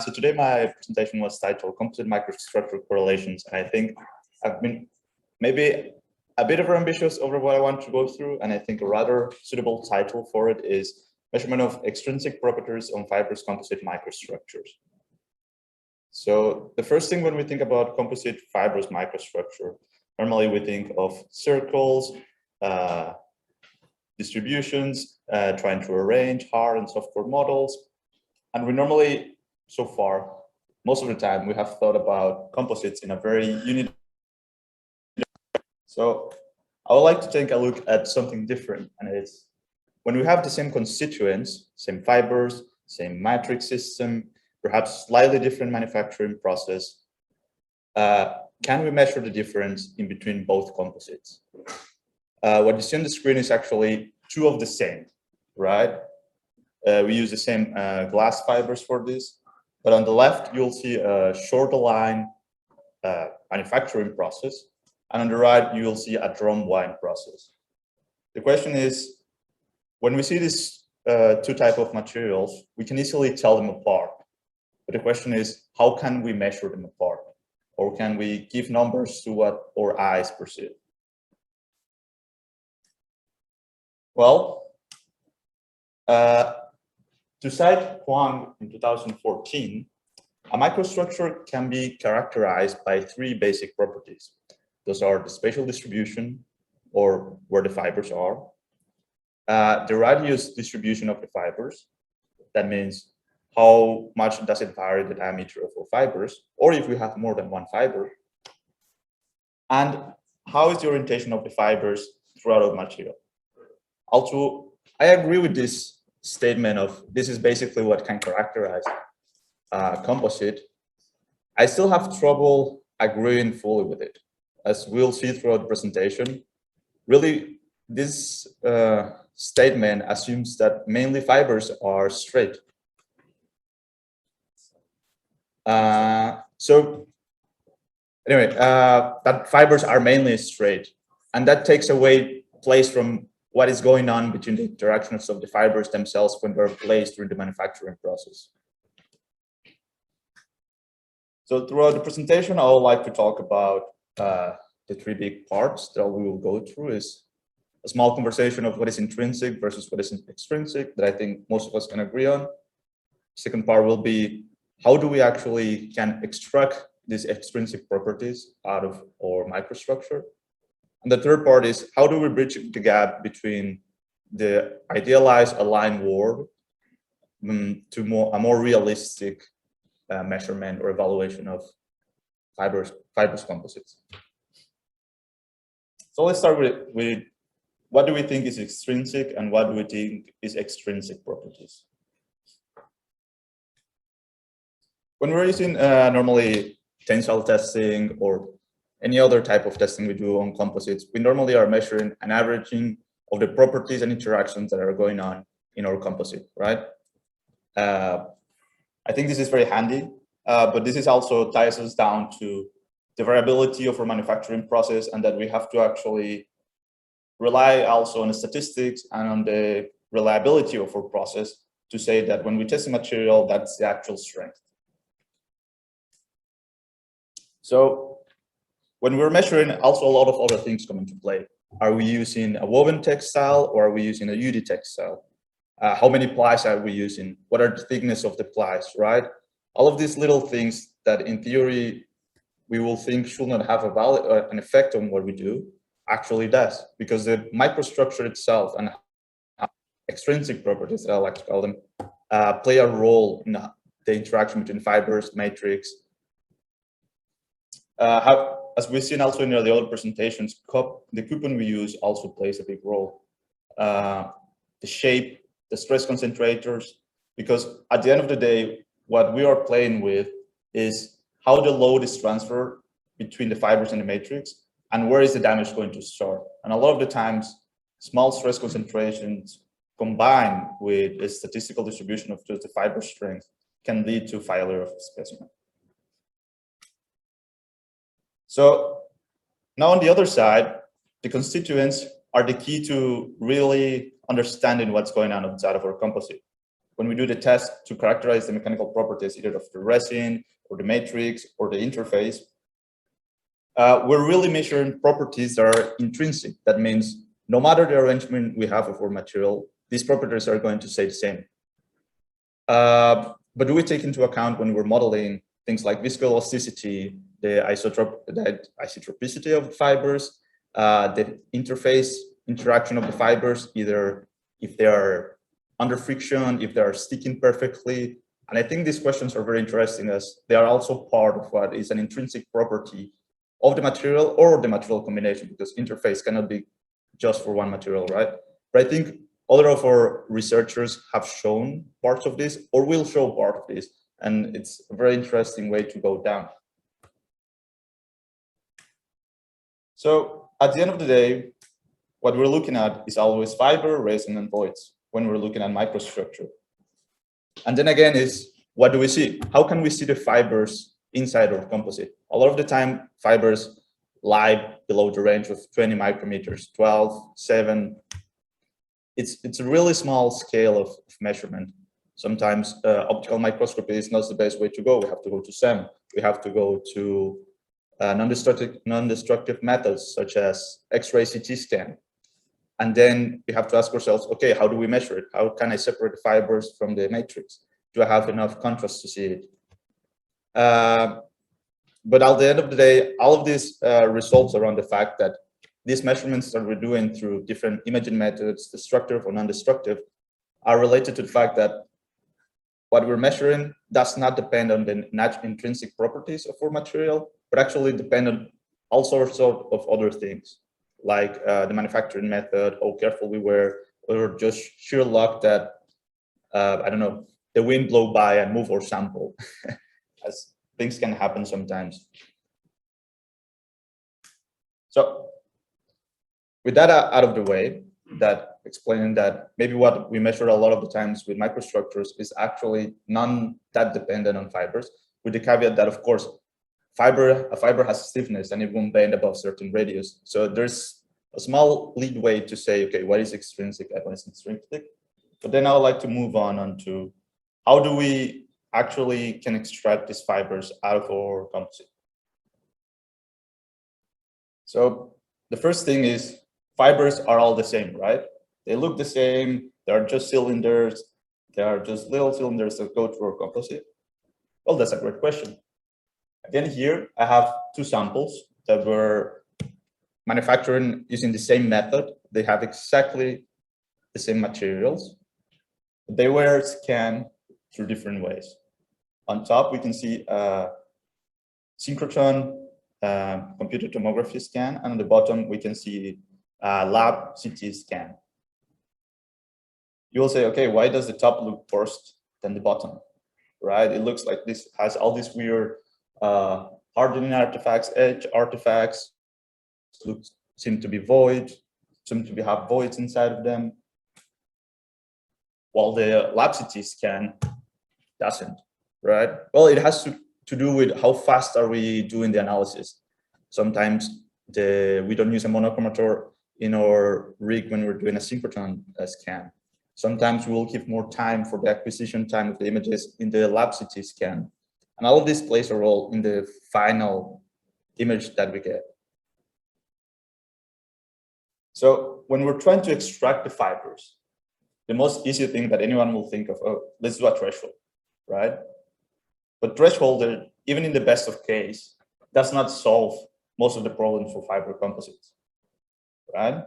So today my presentation was titled Composite Microstructure Correlations, and I think I've been maybe a bit over ambitious over what I want to go through, and I think a rather suitable title for it is Measurement of Extrinsic Properties on Fibrous Composite Microstructures. So the first thing when we think about composite fibrous microstructure, normally we think of circles, distributions, trying to arrange hard and software models, and we normally, so far, most of the time, we have thought about composites in a very unique. So I would like to take a look at something different, and it's when we have the same constituents, same fibers, same matrix system, perhaps slightly different manufacturing process, can we measure the difference in between both composites? What you see on the screen is actually two of the same, right? We use the same glass fibers for this. But on the left, you'll see a short line manufacturing process. And on the right, you will see a drum wind process. The question is, when we see these two types of materials, we can easily tell them apart. But the question is, how can we measure them apart? Or can we give numbers to what our eyes perceive? Well, to cite Huang in 2014, a microstructure can be characterized by three basic properties. Those are the spatial distribution, or where the fibers are, the radius distribution of the fibers, that means how much does it vary the diameter of our fibers, or if we have more than one fiber, and how is the orientation of the fibers throughout the material. Also, I agree with this statement of this is basically what can characterize composite. I still have trouble agreeing fully with it, as we'll see throughout the presentation. Really, this statement assumes that mainly fibers are straight. So anyway, that fibers are mainly straight, and that takes away place from what is going on between the interactions of the fibers themselves when they're placed during the manufacturing process. So throughout the presentation, I would like to talk about the three big parts that we will go through. Is a small conversation of what is intrinsic versus what is extrinsic that I think most of us can agree on. Second part will be how do we actually can extract these extrinsic properties out of our microstructure. And the third part is how do we bridge the gap between the idealized aligned world to a more realistic measurement or evaluation of fibrous composites. So let's start with what do we think is extrinsic and what do we think is extrinsic properties. When we're using normally tensile testing or any other type of testing we do on composites, we normally are measuring an averaging of the properties and interactions that are going on in our composite, right? I think this is very handy, but this is also ties us down to the variability of our manufacturing process and that we have to actually rely also on the statistics and on the reliability of our process to say that when we test a material, that's the actual strength. So when we're measuring, also a lot of other things come into play. Are we using a woven textile or are we using a UD textile? How many plies are we using? What are the thickness of the plies, right? All of these little things that in theory we will think should not have an effect on what we do, actually does, because the microstructure itself and extrinsic properties, that I like to call them, play a role in the interaction between fibers, matrix. As we've seen also in the other presentations, the coupon we use also plays a big role. The shape, the stress concentrators, because at the end of the day, what we are playing with is how the load is transferred between the fibers and the matrix, and where is the damage going to start. And a lot of the times, small stress concentrations combined with a statistical distribution of just the fiber strength can lead to failure of the specimen. So now on the other side, the constituents are the key to really understanding what's going on inside of our composite. when we do the test to characterize the mechanical properties, either of the resin or the matrix or the interface, we're really measuring properties that are intrinsic. That means no matter the arrangement we have of our material, these properties are going to stay the same. But do we take into account when we're modeling things like viscoelasticity, the isotropicity of the fibers, the interface interaction of the fibers, either if they are under friction, if they are sticking perfectly? And I think these questions are very interesting as they are also part of what is an intrinsic property of the material or the material combination, because interface cannot be just for one material, right? But I think other of our researchers have shown parts of this or will show part of this, and it's a very interesting way to go down. So at the end of the day, what we're looking at is always fiber, resin, and voids when we're looking at microstructure. And then again is, what do we see? How can we see the fibers inside our composite? A lot of the time, fibers lie below the range of 20 micrometers, 12, 7. It's a really small scale of measurement. Sometimes optical microscopy is not the best way to go. We have to go to SEM. We have to go to non-destructive methods such as X-ray CT scan. And then we have to ask ourselves, okay, how do we measure it? How can I separate the fibers from the matrix? Do I have enough contrast to see it? But at the end of the day, all of this resolves around the fact that these measurements that we're doing through different imaging methods, destructive or non-destructive, are related to the fact that what we're measuring does not depend on the intrinsic properties of our material, but actually depend on all sorts of other things, like the manufacturing method, how careful we were, or just sheer luck that, I don't know, the wind blow by and move our sample, as things can happen sometimes. So with that out of the way, that explaining that maybe what we measure a lot of the times with microstructures is actually none that dependent on fibers, with the caveat that, of course, a fiber has stiffness and it won't bend above certain radius. So there's a small leadway to say, okay, what is extrinsic and what is intrinsic? But then I would like to move on to how do we actually can extract these fibers out of our composite. So the first thing is, fibers are all the same, right? They look the same. They are just cylinders. They are just little cylinders that go through our composite. Well, that's a great question. Again, here I have two samples that were manufactured using the same method. They have exactly the same materials. They were scanned through different ways. On top, we can see a synchrotron computer tomography scan, and on the bottom, we can see lab CT scan. You will say, okay, why does the top look worse than the bottom, right? It looks like this has all these weird hardening artifacts, edge artifacts, seem to be void, seem to have voids inside of them, while the lab CT scan doesn't, right? Well, it has to do with how fast are we doing the analysis. Sometimes we don't use a monochromator in our rig when we're doing a synchrotron scan. Sometimes we will give more time for the acquisition time of the images in the lab CT scan. And all of this plays a role in the final image that we get. So when we're trying to extract the fibers, the most easy thing that anyone will think of, oh, let's do a threshold, right? But threshold, even in the best of case, does not solve most of the problems for fiber composites, right?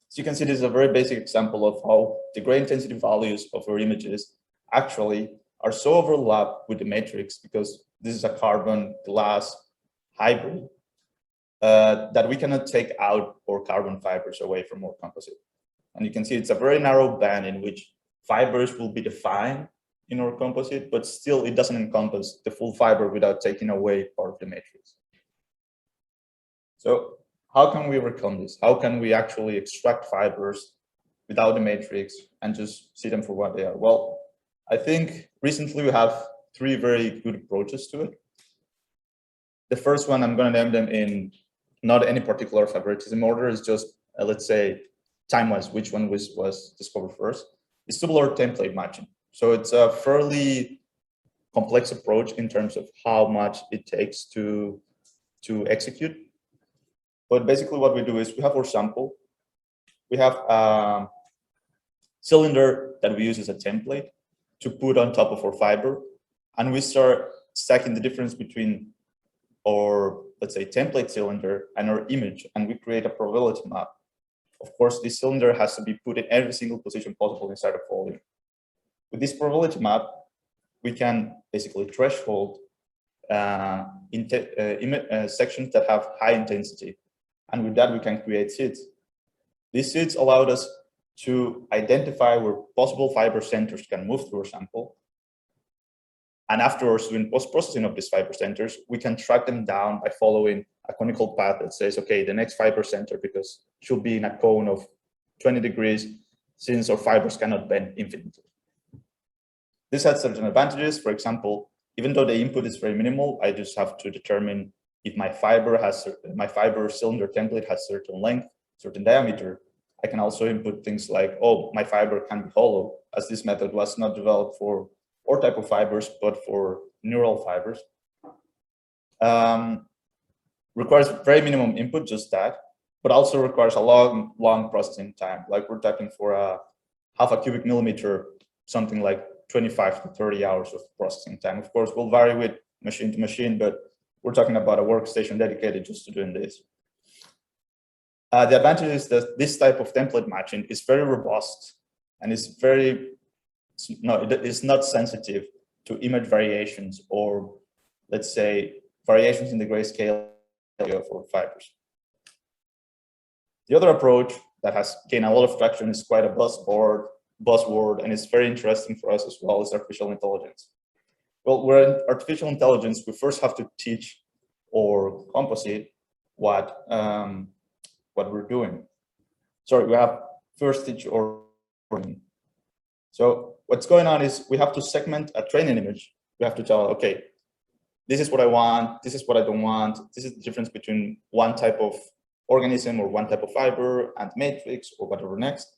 So you can see this is a very basic example of how the gray intensity values of our images actually are so overlapped with the matrix, because this is a carbon glass hybrid, that we cannot take out our carbon fibers away from our composite. And you can see it's a very narrow band in which fibers will be defined in our composite, but still it doesn't encompass the full fiber without taking away part of the matrix. So how can we overcome this? How can we actually extract fibers without the matrix and just see them for what they are? Well, I think recently we have three very good approaches to it. The first one, I'm going to name them in not any particular favoritism order, is just, let's say, time-wise, which one was discovered first, is tubular template matching. So it's a fairly complex approach in terms of how much it takes to execute. But basically what we do is we have our sample, we have a cylinder that we use as a template to put on top of our fiber, and we start stacking the difference between our, let's say, template cylinder and our image, and we create a probability map. Of course, this cylinder has to be put in every single position possible inside a volume. With this probability map, we can basically threshold sections that have high intensity. And with that, we can create seeds. These seeds allowed us to identify where possible fiber centers can move through our sample. And afterwards, doing post-processing of these fiber centers, we can track them down by following a conical path that says, okay, the next fiber center, because it should be in a cone of 20 degrees, since our fibers cannot bend infinitely. This has certain advantages. For example, even though the input is very minimal, I just have to determine if my fiber cylinder template has certain length, certain diameter. I can also input things like, oh, my fiber can be hollow, as this method was not developed for our type of fibers, but for neural fibers. Requires very minimum input, just that, but also requires a long processing time. Like we're talking for a half a cubic millimeter, something like 25 to 30 hours of processing time. Of course, will vary with machine to machine, but we're talking about a workstation dedicated just to doing this. The advantage is that this type of template matching is very robust and is it is not sensitive to image variations or, let's say, variations in the grayscale for fibers. The other approach that has gained a lot of traction is quite a buzzword, and it's very interesting for us as well, is artificial intelligence. Well, we're in artificial intelligence, we first have to teach or composite what we're doing. Sorry, we have first teach or. So what's going on is we have to segment a training image. We have to tell, okay, this is what I want, this is what I don't want, this is the difference between one type of organism or one type of fiber and matrix or whatever next.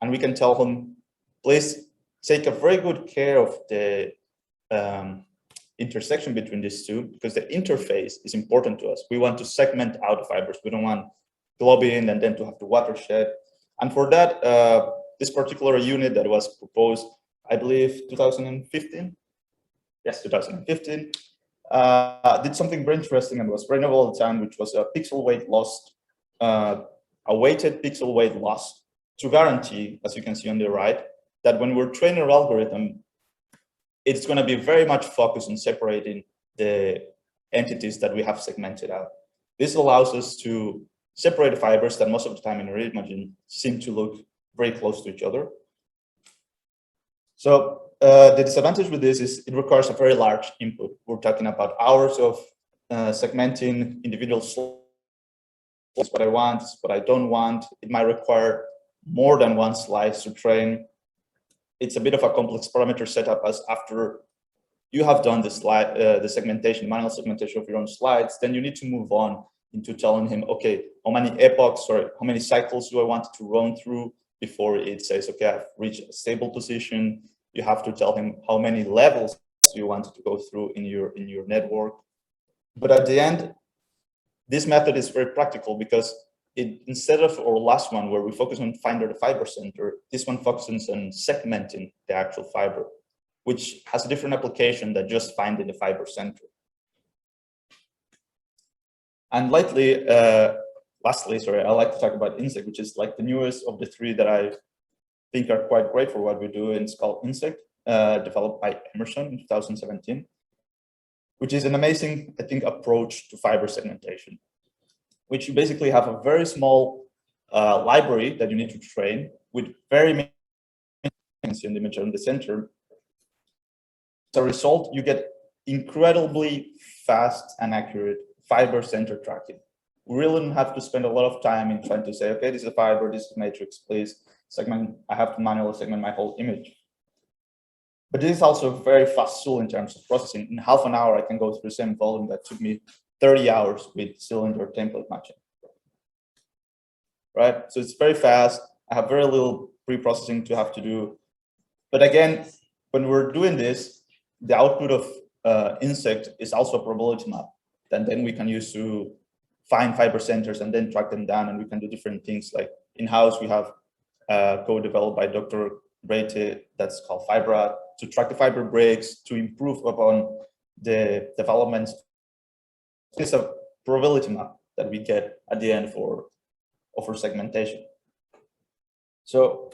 And we can tell them, please take a very good care of the intersection between these two, because the interface is important to us. We want to segment out the fibers. We don't want globbing and then to have the watershed. And for that, this particular unit that was proposed, I believe 2015. Yes, 2015. Did something very interesting and was very novel at the time, which was a pixel weight loss, a weighted pixel weight loss, to guarantee, as you can see on the right, that when we're training our algorithm, it's going to be very much focused on separating the entities that we have segmented out. This allows us to separate fibers that most of the time in our imaging seem to look very close to each other. So the disadvantage with this is it requires a very large input. We're talking about hours of segmenting individual slides. This is what I want, this is what I don't want. It might require more than one slice to train. It's a bit of a complex parameter setup, as after you have done the segmentation, manual segmentation of your own slides, then you need to move on into telling him, okay, how many epochs or how many cycles do I want to run through before it says, okay, I've reached a stable position. You have to tell him how many levels you want to go through in your network. But at the end, this method is very practical because instead of our last one where we focus on finding the fiber center, this one focuses on segmenting the actual fiber, which has a different application than just finding the fiber center. And lastly, sorry, I like to talk about Insect, which is like the newest of the three that I think are quite great for what we do. And it's called Insect, developed by Emerson in 2017, which is an amazing, I think, approach to fiber segmentation, which you basically have a very small library that you need to train with very many in the image in the center. As a result, you get incredibly fast and accurate fiber center tracking. We really don't have to spend a lot of time in trying to say, okay, this is a fiber, this is a matrix, please segment. I have to manually segment my whole image. But this is also a very fast tool in terms of processing. In half an hour, I can go through the same volume that took me 30 hours with cylinder template matching. Right? So it's very fast. I have very little pre-processing to have to do. But again, when we're doing this, the output of insect is also a probability map. And then we can use to find fiber centers and then track them down, and we can do different things. Like in-house, we have code developed by Dr. Breite that's called Fibra to track the fiber breaks, to improve upon the developments. It's a probability map that we get at the end for segmentation. So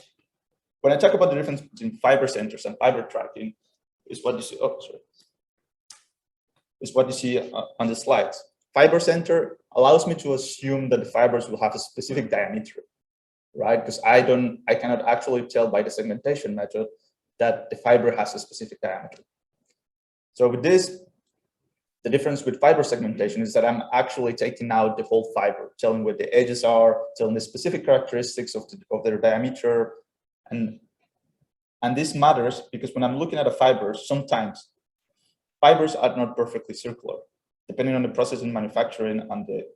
when I talk about the difference between fiber centers and fiber tracking, is what you see. Oh, sorry. Is what you see on the slides. Fiber center allows me to assume that the fibers will have a specific diameter, right? Because I cannot actually tell by the segmentation method that the fiber has a specific diameter. So with this, the difference with fiber segmentation is that I'm actually taking out the whole fiber, telling what the edges are, telling the specific characteristics of their diameter, and this matters because when I'm looking at a fiber, sometimes fibers are not perfectly circular. Depending on the process in manufacturing, on the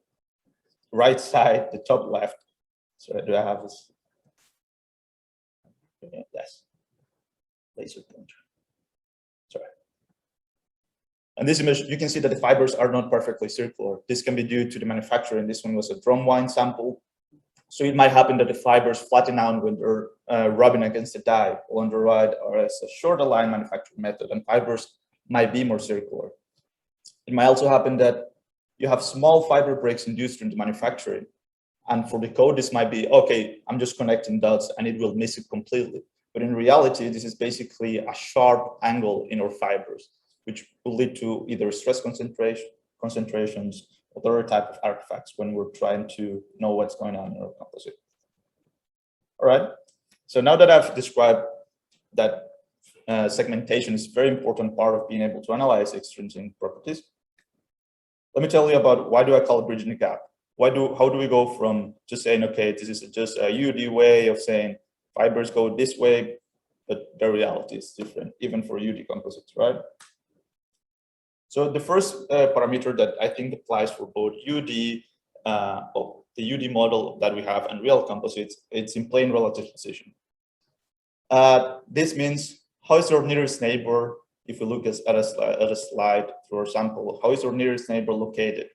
right side, the top left. Sorry, do I have this? Yes. Laser pointer. Sorry. And this image, you can see that the fibers are not perfectly circular. This can be due to the manufacturing. This one was a drum wine sample. So it might happen that the fibers flatten out when they're rubbing against the die, or on the right, or as a shorter line manufacturing method, and fibers might be more circular. It might also happen that you have small fiber breaks induced during the manufacturing. And for the code, this might be, okay, I'm just connecting dots and it will miss it completely. But in reality, this is basically a sharp angle in our fibers, which will lead to either stress concentrations or other type of artifacts when we're trying to know what's going on in our composite. All right, so now that I've described that segmentation is a very important part of being able to analyze extrinsic properties, let me tell you about why do I call it bridging the gap? How do we go from just saying, okay, this is just a UD way of saying fibers go this way, but the reality is different, even for UD composites, right? So the first parameter that I think applies for both UD, the UD model that we have and real composites, it's in plane relative position. This means how is our nearest neighbor, if we look at a slide, for example, how is our nearest neighbor located?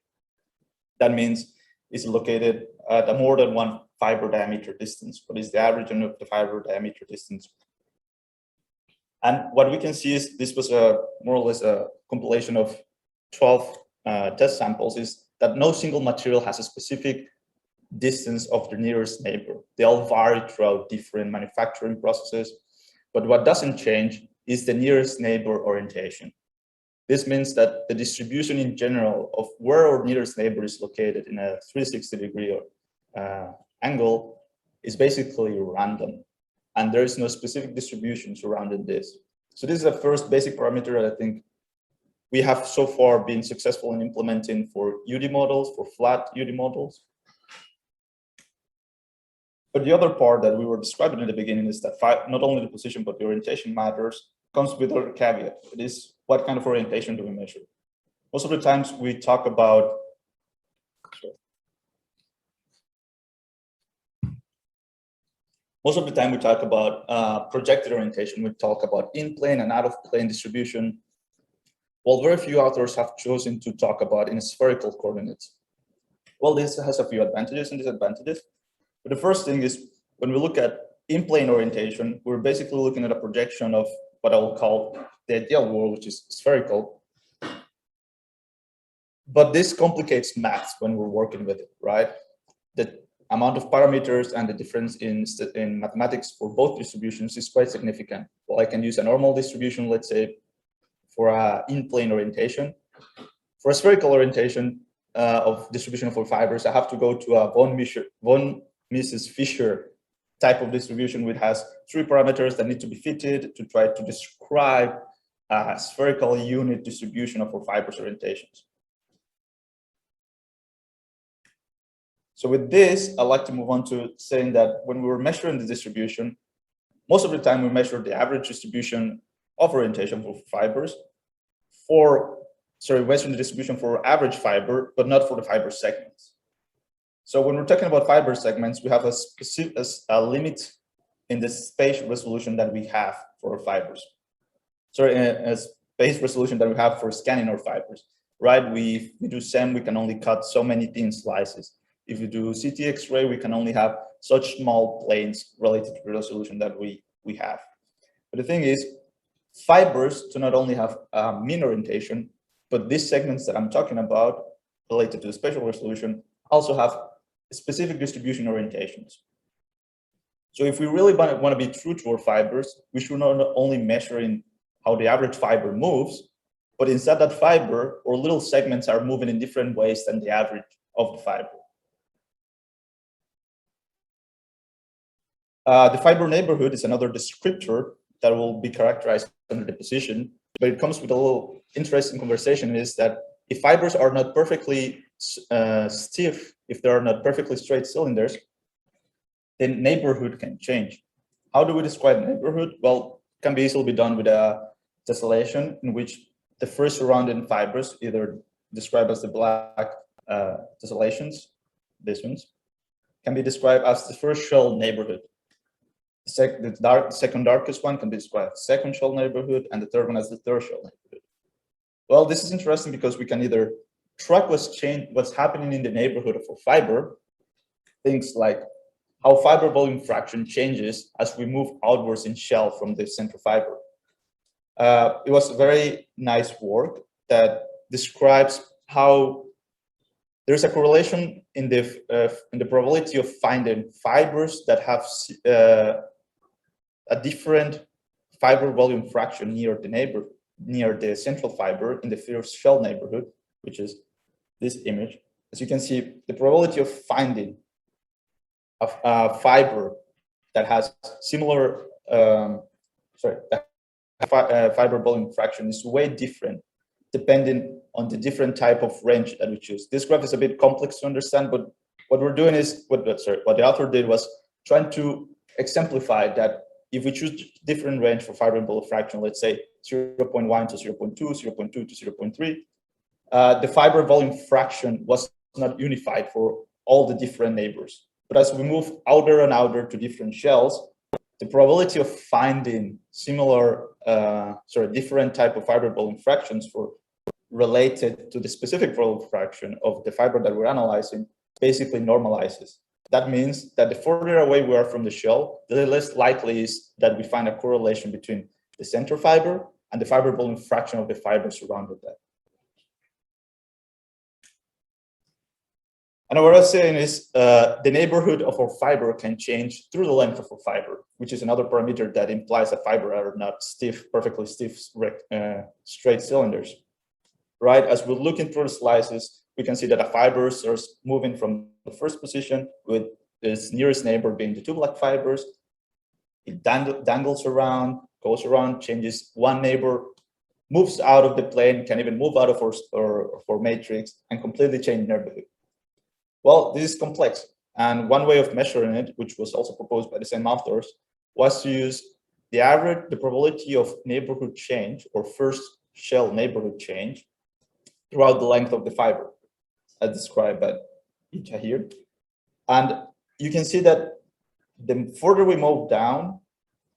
That means it's located at a more than one fiber diameter distance. What is the average of the fiber diameter distance? And what we can see is this was more or less a compilation of 12 test samples, is that no single material has a specific distance of the nearest neighbor. They all vary throughout different manufacturing processes. But what doesn't change is the nearest neighbor orientation. This means that the distribution in general of where our nearest neighbor is located in a 360-degree angle is basically random. And there is no specific distribution surrounding this. So this is the first basic parameter that I think we have so far been successful in implementing for UD models, for flat UD models. But the other part that we were describing in the beginning is that not only the position, but the orientation matters, comes with a caveat. It is, what kind of orientation do we measure? Most of the times we talk about, projected orientation. We talk about in-plane and out-of-plane distribution. Well, very few authors have chosen to talk about in spherical coordinates. Well, this has a few advantages and disadvantages. But the first thing is, when we look at in-plane orientation, we're basically looking at a projection of what I will call the ideal world, which is spherical. But this complicates maths when we're working with it, right? The amount of parameters and the difference in mathematics for both distributions is quite significant. Well, I can use a normal distribution, let's say, for a in-plane orientation. For a spherical orientation of distribution for fibers, I have to go to a von Mises-Fischer type of distribution, which has 3 parameters that need to be fitted to try to describe a spherical unit distribution of our fibers orientations. So with this, I'd like to move on to saying that when we were measuring the distribution, most of the time we measure the average distribution of orientation for fibers measuring the distribution for average fiber, but not for the fiber segments. So when we're talking about fiber segments, we have a limit in the spatial resolution that we have for our fibers. space resolution that we have for scanning our fibers, right? If we do SEM, we can only cut so many thin slices. If we do CT X-ray, we can only have such small planes related to the resolution that we have. But the thing is, fibers do not only have mean orientation, but these segments that I'm talking about related to the spatial resolution also have specific distribution orientations. So if we really want to be true to our fibers, we should not only measure in how the average fiber moves, but inside that fiber, our little segments are moving in different ways than the average of the fiber. The fiber neighborhood is another descriptor that will be characterized under the position, but it comes with a little interesting conversation, is that if fibers are not perfectly stiff, if they are not perfectly straight cylinders, then neighborhood can change. How do we describe neighborhood? Well, it can be easily be done with a tessellation in which the first surrounding fibers, either described as the black tessellations, these ones, can be described as the first shell neighborhood. The second darkest one can be described as the second shell neighborhood, and the third one as the third shell neighborhood. Well, this is interesting because we can either track what's happening in the neighborhood of a fiber, things like how fiber volume fraction changes as we move outwards in shell from the central fiber. It was a very nice work that describes how there's a correlation in the probability of finding fibers that have a different fiber volume fraction near the central fiber in the first shell neighborhood, which is this image. As you can see, the probability of finding a fiber that has similar fiber volume fraction is way different depending on the different type of range that we choose. This graph is a bit complex to understand, but what we're doing is, what the author did was trying to exemplify that if we choose different range for fiber volume fraction, let's say 0.1 to 0.2, 0.2 to 0.3, the fiber volume fraction was not unified for all the different neighbors. But as we move outer and outer to different shells, the probability of finding similar, different type of fiber volume fractions for related to the specific volume fraction of the fiber that we're analyzing basically normalizes. That means that the further away we are from the shell, the less likely is that we find a correlation between the center fiber and the fiber volume fraction of the fiber surrounded that. And what I was saying is the neighborhood of our fiber can change through the length of a fiber, which is another parameter that implies that fiber are not stiff, perfectly stiff, straight cylinders, right? As we're looking through the slices, we can see that a fiber starts moving from the first position with its nearest neighbor being the two black fibers. It dangles around, goes around, changes one neighbor, moves out of the plane, can even move out of our matrix and completely change neighborhood. Well, this is complex. And one way of measuring it, which was also proposed by the same authors, was to use the probability of neighborhood change or first shell neighborhood change throughout the length of the fiber, as described by Ita here. And you can see that the further we move down,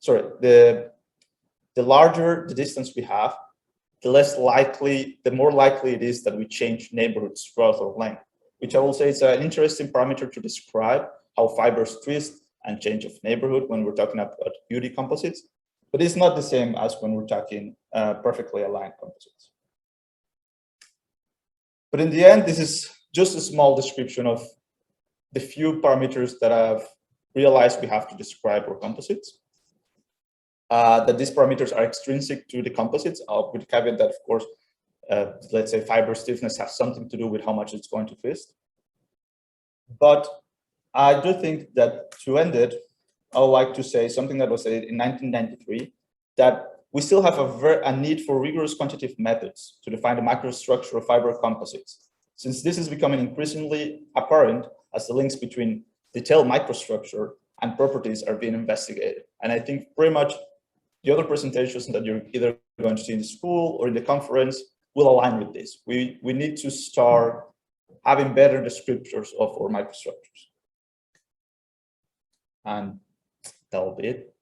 the larger the distance we have, the more likely it is that we change neighborhoods throughout our length, which I will say is an interesting parameter to describe how fibers twist and change of neighborhood when we're talking about beauty composites, but it's not the same as when we're talking perfectly aligned composites. But in the end, this is just a small description of the few parameters that I've realized we have to describe our composites. That these parameters are extrinsic to the composites, with the caveat that, of course, let's say fiber stiffness has something to do with how much it's going to twist. But I do think that to end it, I would like to say something that was said in 1993, that we still have a need for rigorous quantitative methods to define the microstructure of fiber composites, since this is becoming increasingly apparent as the links between detailed microstructure and properties are being investigated. And I think pretty much the other presentations that you're either going to see in the school or in the conference will align with this. We need to start having better descriptors of our microstructures. And that'll be it.